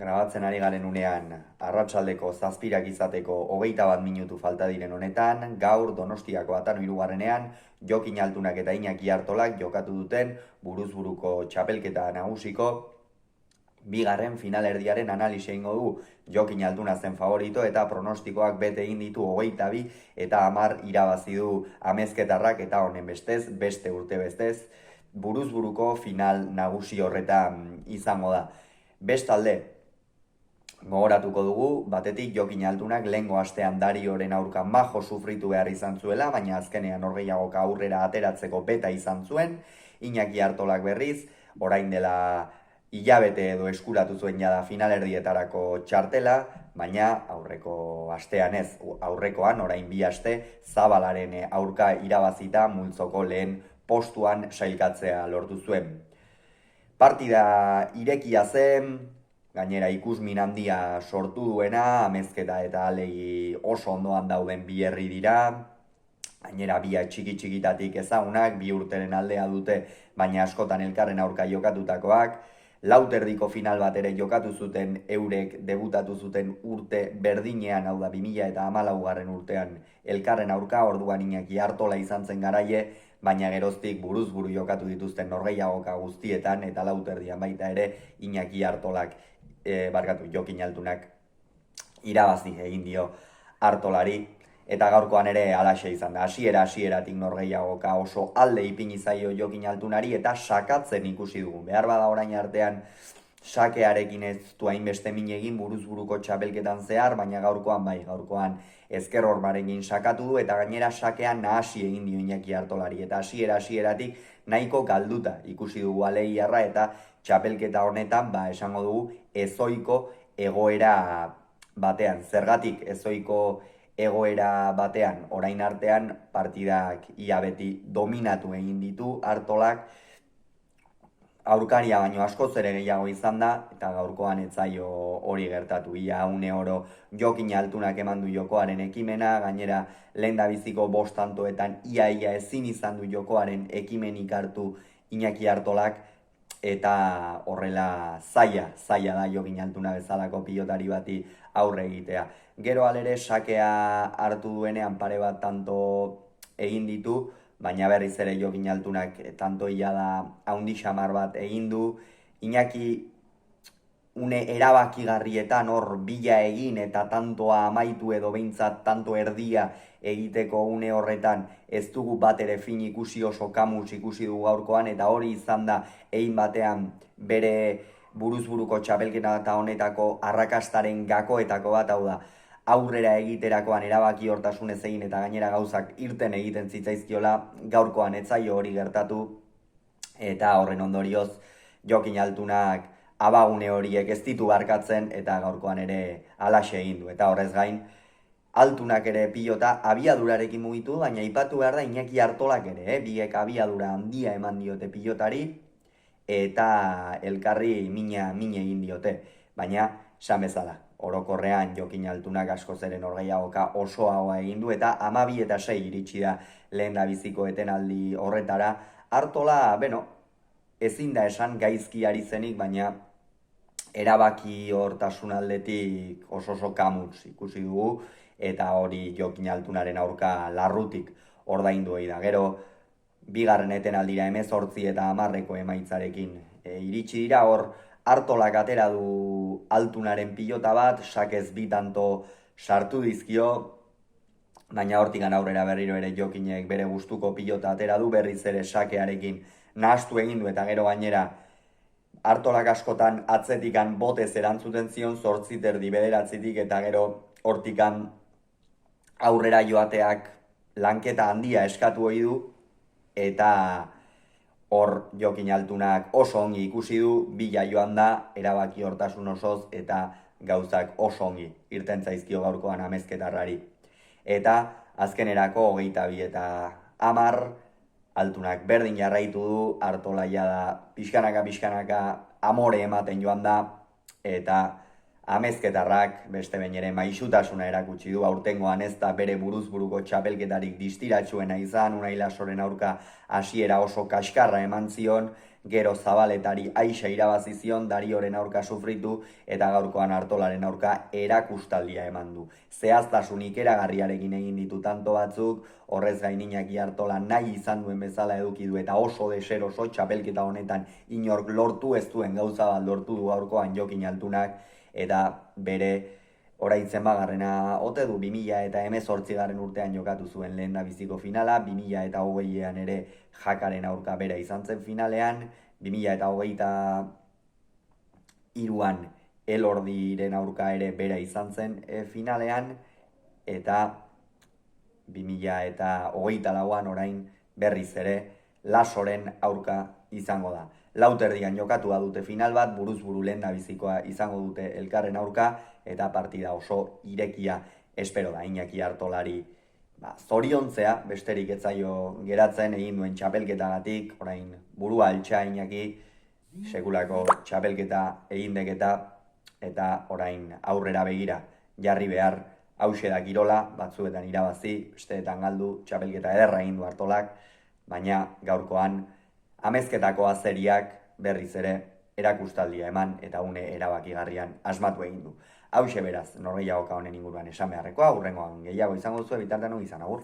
Grabatzen ari garen unean, arratsaldeko zazpirak izateko 21 minutu falta diren honetan, gaur Donostiako Atano hirugarrenean, Jokin Altunak eta Iñaki Artolak jokatu duten buruzburuko txapelketa nagusiko bigarren finalerdiaren analisia egingo du. Jokin Altuna zen favorito eta pronostikoak bete egin ditu 22 eta 10 irabazi du amezketarrak eta honen bestez, beste urte bestez, buruzburuko final nagusi horretan izango da. Bestalde, gogoratuko dugu, batetik Jokin Altunak lehengo astean Darioren aurka majo sufritu behar izan zuela, baina azkenean norgehiagoka aurrera ateratzeko beta izan zuen. Iñaki Artolak berriz, orain dela hilabete edo eskuratu zuen jada finalerdietarako txartela, baina aurreko astean ez, aurrekoan orain 2 aste Zabalaren aurka irabazita multzoko lehen postuan sailkatzea lortu zuen. Partida irekia zen, gainera ikusmin handia sortu duena, amezketa eta alegi oso ondoan dauden bi herri dira, gainera biak txiki-txikitatik ezagunak, 2 urteren aldea dute, baina askotan elkarren aurka jokatutakoak, lauterdiko final bat ere jokatu zuten eurek debutatu zuten urte berdinean, hau da 2014 urtean elkarren aurka, orduan Iñaki Artola izan zen garaie, baina geroztik buruz-buru jokatu dituzten norgehiagoka guztietan, eta lauterdian baita ere Iñaki Artolak, Jokin Altunak irabazi egin dio Artolari, eta gaurkoan ere halaxe izan da. Hasieratik norgehiagoka oso alde ipini zaio Jokin Altunari eta sakatzen ikusi dugu. Behar bada orain artean sakearekin ez du hainbeste min egin buruzburuko txapelketan zehar, baina gaurkoan ezker hormarekin sakatu du eta gainera sakean nahasi egin dio Iñaki Artolari eta hasieratik nahiko galduta ikusi dugu aleiarra eta txapelketa honetan esango dugu ezoiko egoera batean. Zergatik ezoiko egoera batean orain artean partidak ia beti dominatu egin ditu Artolak, aurkaria baino askoz ere gehiago izan da, eta gaurkoan ez zaio hori gertatu. Ia une oro Jokin Altunak eman du jokoaren ekimena, gainera lehendabiziko 5 tantoetan ia ezin izan du jokoaren ekimenik hartu Iñaki Artolak, eta horrela zaila da Jokin Altuna bezalako pilotari bati aurre egitea. Gero alere sakea hartu duenean pare bat tanto egin ditu, baina berriz ere Jokin Altunak tantoia da haundi xamar bat egin du. Iñaki une erabakigarrietan hor bila egin eta tantoa amaitu edo behintzat tanto erdia egiteko une horretan ez dugu bat ere fin ikusi, oso kamuz ikusi dugu gaurkoan, eta hori izan da egin batean bere buruzburuko txapelketa eta honetako arrakastaren gakoetako bat, hau da aurrera egiterakoan erabaki hortasunez egin eta gainera gauzak irten egiten zitzaizkiola, gaurkoan ez zaio hori gertatu, eta horren ondorioz Jokin Altunak abagune horiek ez ditu barkatzen eta gaurkoan ere halaxe egin du. Eta horrez gain, Altunak ere pilota abiadurarekin mugitu, baina aipatu behar da Iñaki Artolak ere, biek abiadura handia eman diote pilotari eta elkarri mina egin diote. Baina, esan bezala, orokorrean Jokin Altunak askoz ere norgehiagoka osoagoa egin du eta 12 eta 6 iritsi da lehendabiziko etenaldi horretara. Artola, ezin da esan gaizki ari zenik, baina erabaki hortasun aldetik oso kamuz ikusi dugu, eta hori Jokin Altunaren aurka larrutik ordaindu da. Gero, bigarren etenaldira 18 eta 10 emaitzarekin iritsi dira, hor Artolak atera du Altunaren pilota bat, sakez 2 tanto sartu dizkio, baina hortikan aurrera berriro ere Jokinek bere gustuko pilota atera du, berriz ere sakearekin nahastu egin du, eta gero gainera Artolak askotan atzetikan botez erantzuten zion 8-9 eta gero hortikan aurrera joateak lanketa handia eskatu ohi du, eta hor Jokin Altunak oso ongi ikusi du, bila joan da erabaki hortasun osoz eta gauzak oso ongi irten zaizkio gaurkoan amezketarrari. Eta azkenerako 22 eta 10 Altunak berdin jarraitu du, Artola da pixkanaka amore ematen joan da, eta amezketarrak beste behin ere maisutasuna erakutsi du. Aurtengoan ez da bere buruzburuko txapelketarik distiratsuena izan, Unai Lasoren aurka hasiera oso kaskarra eman zion, gero Zabaletari Aixa irabazi zion, Darioren aurka sufritu, eta gaurkoan Artolaren aurka erakustaldia eman du. Zehaztasun ikeragarriarekin egin ditu tanto batzuk, horrez gain Iñaki Artola nahi izan duen bezala eduki du, eta oso deseroso txapelketa honetan inork lortu ez duen gauza bat lortu du gaurkoan Jokin Altunak, eta bere orain zenbagarrena ote du 2018 urtean jokatu zuen lehendabiziko finala, 2020an ere Jakaren aurka bera izan zen finalean, 2023an Elordiren aurka ere bera izan zen finalean, eta 2024an orain berriz ere Lasoren aurka izango da. Lauterdian jokatua dute final bat, buruz-buru lehendabizikoa izango dute elkarren aurka, eta partida oso irekia espero da Iñaki Artolari zoriontzea, besterik ez zaio geratzen egin duen txapelketagatik, orain burua altxa Iñaki, sekulako txapelketa egin deketa, eta orain aurrera begira jarri behar, hauxe da kirola, batzuetan irabazi, besteetan galdu, txapelketa ederra egin du Artolak, baina gaurkoan amezketako azeriak berriz ere erakustaldia eman eta une erabakigarrian asmatu egin du. Hauxe beraz, norgehiagoka honen inguruan esan beharrekoa, hurrengoan gehiago izango zuen, bitartean izan, agur.